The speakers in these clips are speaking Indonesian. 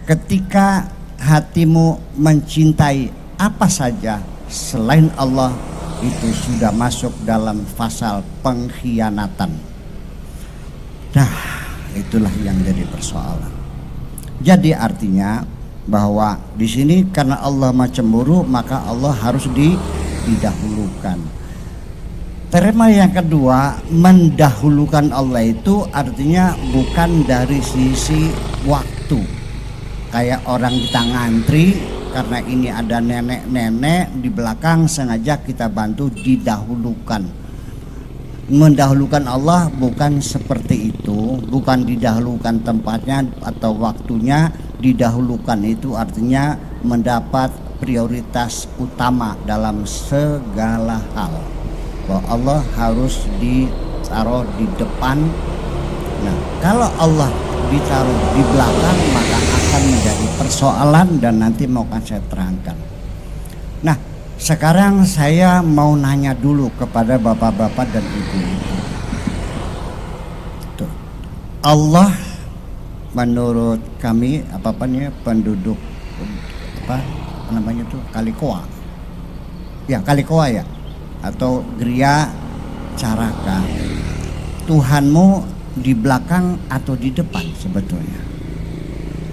ketika hatimu mencintai apa saja selain Allah, itu sudah masuk dalam pasal pengkhianatan. Nah, itulah yang jadi persoalan. Jadi artinya bahwa di sini karena Allah cemburu, maka Allah harus didahulukan. Tema yang kedua, mendahulukan Allah itu artinya bukan dari sisi waktu. Kayak orang kita ngantri, karena ini ada nenek-nenek di belakang, sengaja kita bantu didahulukan. Mendahulukan Allah bukan seperti itu, bukan didahulukan tempatnya atau waktunya. Didahulukan itu artinya mendapat prioritas utama dalam segala hal. Bahwa Allah harus ditaruh di depan. Nah, kalau Allah ditaruh di belakang, maka akan menjadi persoalan dan nanti mau akan saya terangkan. Nah, sekarang saya mau nanya dulu kepada bapak-bapak dan ibu-ibu. Tuh, Allah menurut kami penduduk Kalikoa. Ya, Kalikoa ya, atau Gria Caraka. Tuhanmu di belakang atau di depan sebetulnya?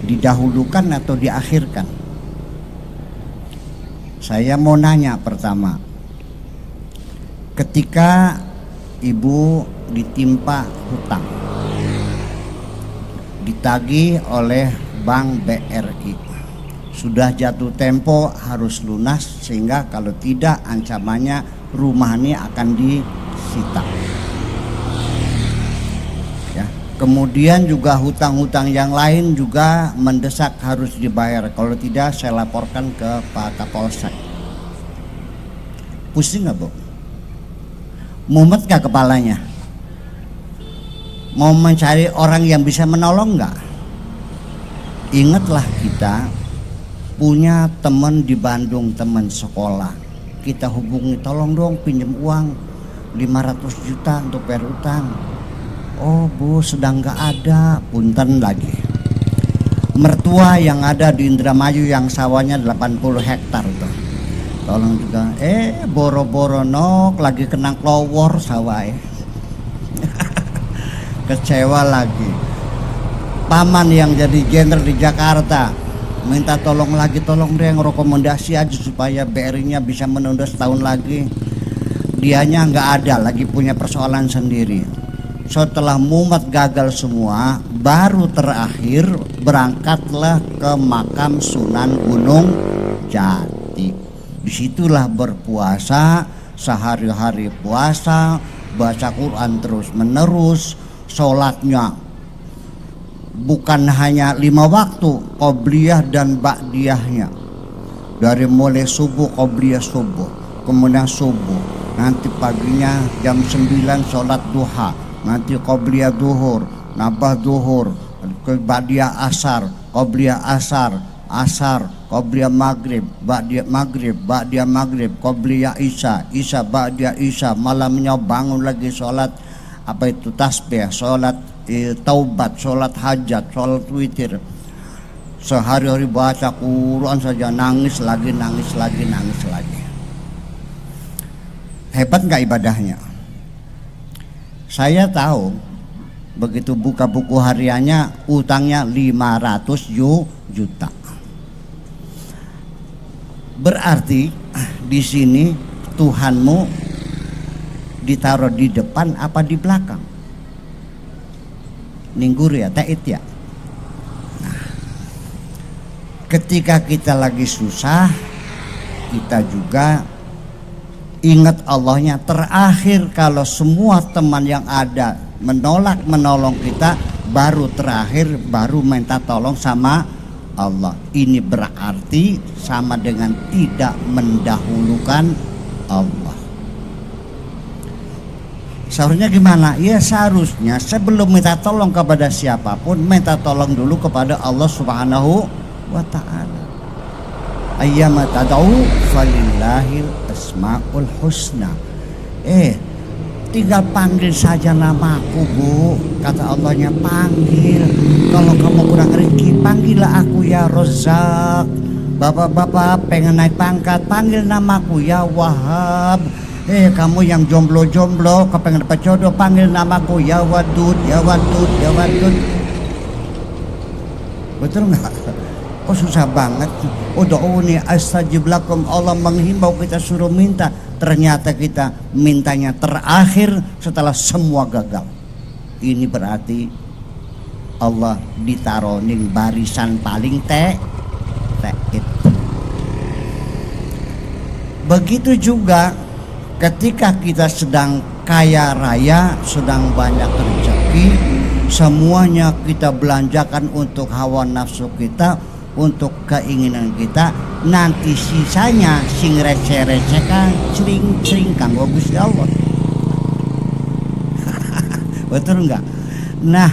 Didahulukan atau diakhirkan? Saya mau nanya pertama. Ketika ibu ditimpa hutang, ditagih oleh Bank BRI, sudah jatuh tempo harus lunas, sehingga kalau tidak ancamannya rumah ini akan disita. Ya, kemudian juga hutang-hutang yang lain juga mendesak harus dibayar. Kalau tidak saya laporkan ke Pak Kapolsek. Pusing nggak, Bu? Mumet nggak kepalanya? Mau mencari orang yang bisa menolong nggak? Ingatlah kita punya teman di Bandung, teman sekolah. Kita hubungi, tolong dong pinjam uang 500 juta untuk bayar utang. Oh Bu, sedang nggak ada. Punten lagi. Mertua yang ada di Indramayu yang sawahnya 80 hektar tuh, tolong juga. Boro-boro nok lagi kena klowor sawah. Kecewa lagi. Paman yang jadi jenderal di Jakarta minta tolong lagi, tolong deh rekomendasi aja supaya BRI-nya bisa menunda setahun lagi. Dianya nggak ada, lagi punya persoalan sendiri. Setelah mumet gagal semua, baru terakhir berangkatlah ke makam Sunan Gunung Jati. Disitulah berpuasa, sehari-hari puasa, baca Quran terus menerus, sholatnya bukan hanya 5 waktu, qobliyah dan ba'diyahnya. Dari mulai subuh, qobliyah subuh, kemudian subuh, nanti paginya jam 9 sholat duha, nanti qobliyah duhur, nabah duhur, ba'diyah asar, qobliyah asar, asar, qobliyah maghrib, ba'diyah maghrib, ba'diyah maghrib, qobliyah isya, isya ba'diyah isya, malamnya bangun lagi sholat tasbih, sholat taubat, sholat hajat, sholat witir. Sehari-hari baca Quran saja, nangis lagi, nangis lagi, nangis lagi. Hebat nggak ibadahnya? Saya tahu begitu buka buku hariannya, utangnya 500 juta. Berarti di sini Tuhanmu ditaruh di depan apa di belakang? Ninggur ya, tait ya. Nah, ketika kita lagi susah, kita juga ingat Allahnya. Terakhir kalau semua teman yang ada menolak menolong kita, baru terakhir baru minta tolong sama Allah. Ini berarti sama dengan tidak mendahulukan Allah. Seharusnya gimana? Ya seharusnya sebelum minta tolong kepada siapapun, minta tolong dulu kepada Allah Subhanahu wa ta'ala. Ayyama tad'u falillahil asmaul husna. tinggal panggil saja namaku, Bu. Kata Allahnya, panggil. Kalau kamu kurang rezeki, panggillah aku ya Rozak. Bapak-bapak pengen naik pangkat, panggil namaku ya Wahab. Kamu yang jomblo-jomblo, kepengen dapat jodoh, panggil namaku ya Wadud, ya Wadud, ya Wadud. Betul nggak? Kok susah banget? Ud'uni astajib lakum. Allah menghimbau kita suruh minta. Ternyata kita mintanya terakhir setelah semua gagal. Ini berarti Allah ditaruh ning barisan paling itu. Begitu juga ketika kita sedang kaya raya, sedang banyak rezeki, semuanya kita belanjakan untuk hawa nafsu kita, untuk keinginan kita, nanti sisanya sing receh-receh kan cering-cering kanggo Gusti Allah. Betul enggak? Nah,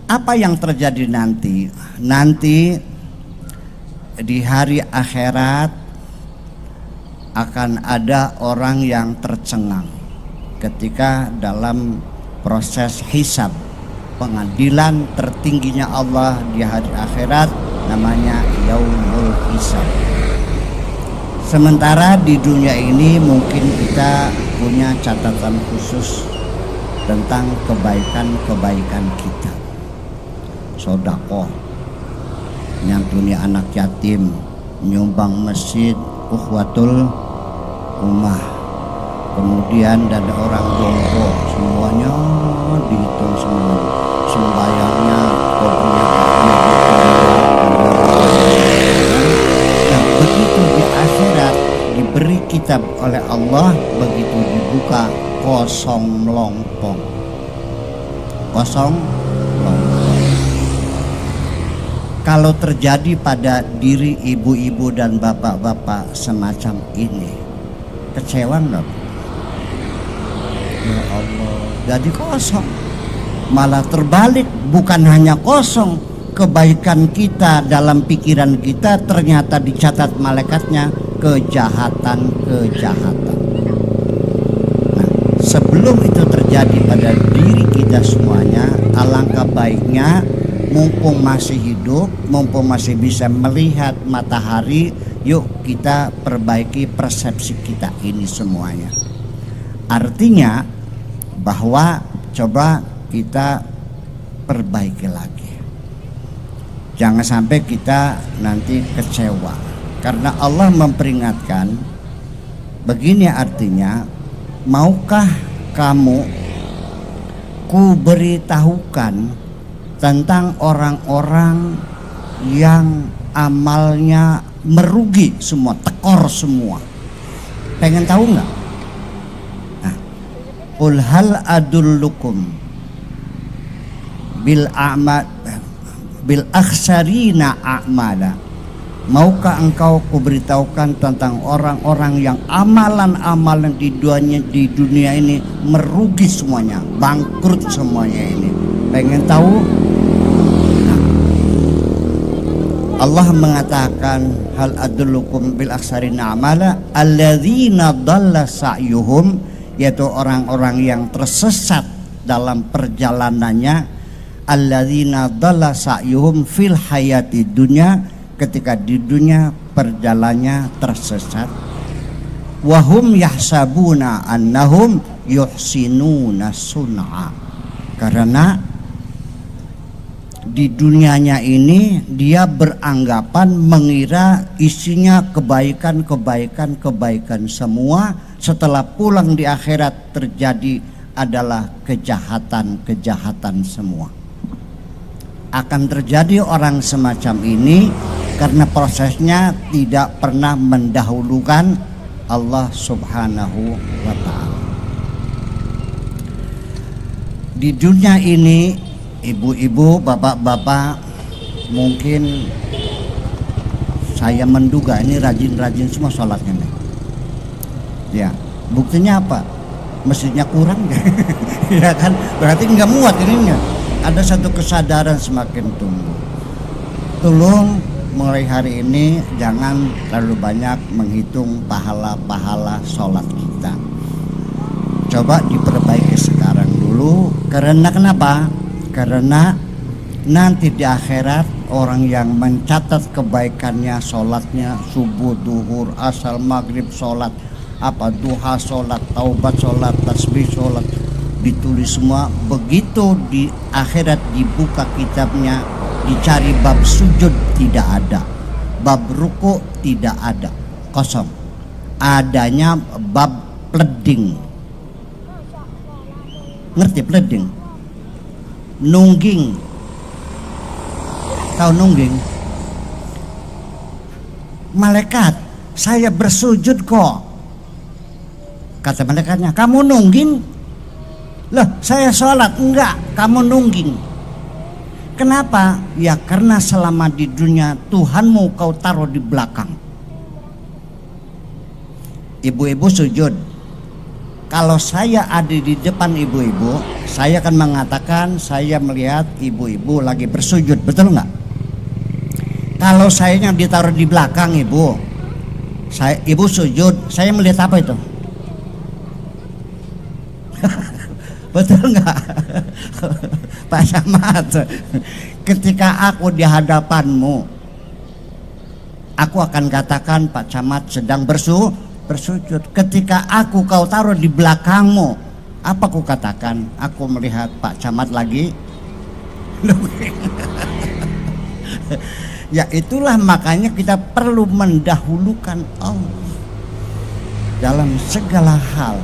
apa yang terjadi nanti? Nanti di hari akhirat akan ada orang yang tercengang ketika dalam proses hisab, pengadilan tertingginya Allah di hari akhirat, namanya Yaumul Hisab. Sementara di dunia ini mungkin kita punya catatan khusus tentang kebaikan-kebaikan kita. Sedekah, nyantuni anak yatim, nyumbang masjid, ukhuwatul ummah, kemudian dan orang jompo, semuanya dihitung semua. Sembayangnya, kopinya, dan begitu di akhirat diberi kitab oleh Allah, begitu dibuka kosong melompong, kosong melompong. Kalau terjadi pada diri ibu-ibu dan bapak-bapak semacam ini, kecewa nggak? Ya Allah, jadi kosong. Malah terbalik, bukan hanya kosong, kebaikan kita dalam pikiran kita ternyata dicatat malaikatnya kejahatan-kejahatan. Nah, sebelum itu terjadi pada diri kita semuanya, alangkah baiknya mumpung masih hidup, mumpung masih bisa melihat matahari, yuk kita perbaiki persepsi kita ini semuanya. Artinya bahwa coba kita perbaiki lagi. Jangan sampai kita nanti kecewa, karena Allah memperingatkan begini, artinya, maukah kamu ku beritahukan tentang orang-orang yang amalnya merugi semua, tekor semua? Pengen tahu nggak? Nah, qul hal adullukum bil akhsarina a'mala. Maukah engkau kuberitahukan tentang orang-orang yang amalan-amalan di dunia ini merugi semuanya, bangkrut semuanya ini? Pengen tahu? Nah, Allah mengatakan hal adullukum bil akhsarina a'mala alladzina dhalla sa'yuhum, yaitu orang-orang yang tersesat dalam perjalanannya, alladzina dhalla sa'yuhum fil hayati dunya, ketika di dunia perjalanannya tersesat, wahum yahsabuna annahum yuhsinuna sun'a, karena di dunianya ini dia beranggapan, mengira isinya kebaikan semua, setelah pulang di akhirat terjadi adalah kejahatan semua. Akan terjadi orang semacam ini karena prosesnya tidak pernah mendahulukan Allah Subhanahu wa ta'ala. Di dunia ini, ibu-ibu, bapak-bapak, mungkin saya menduga ini rajin-rajin semua sholatnya nih. Ya, buktinya apa? Masjidnya kurang. Ya kan, berarti nggak muat ininya. Ada satu kesadaran semakin tumbuh. Tolong mulai hari ini jangan terlalu banyak menghitung pahala-pahala sholat kita. Coba diperbaiki sekarang dulu. Karena kenapa? Karena nanti di akhirat orang yang mencatat kebaikannya, sholatnya subuh, duhur, asar, maghrib, sholat apa, duha, sholat, taubat, sholat, tasbih, sholat, ditulis semua. Begitu di akhirat dibuka kitabnya, dicari bab sujud tidak ada, bab ruku tidak ada, kosong. Adanya bab pleding. Ngerti pleding? Nungging. Tahu nungging? Malaikat, saya bersujud kok. Kata malaikatnya, kamu nungging? Loh, saya sholat. Enggak, kamu nungging. Kenapa? Ya karena selama di dunia Tuhanmu kau taruh di belakang. Ibu-ibu sujud. Kalau saya ada di depan ibu-ibu, saya akan mengatakan saya melihat ibu-ibu lagi bersujud, betul nggak? Kalau saya yang ditaruh di belakang ibu, ibu sujud, saya melihat apa itu? Betul nggak? Pak Camat, ketika aku di hadapanmu, aku akan katakan Pak Camat sedang bersujud. Ketika aku kau taruh di belakangmu, apa aku katakan? Aku melihat Pak Camat lagi. Ya itulah makanya kita perlu mendahulukan Allah dalam segala hal.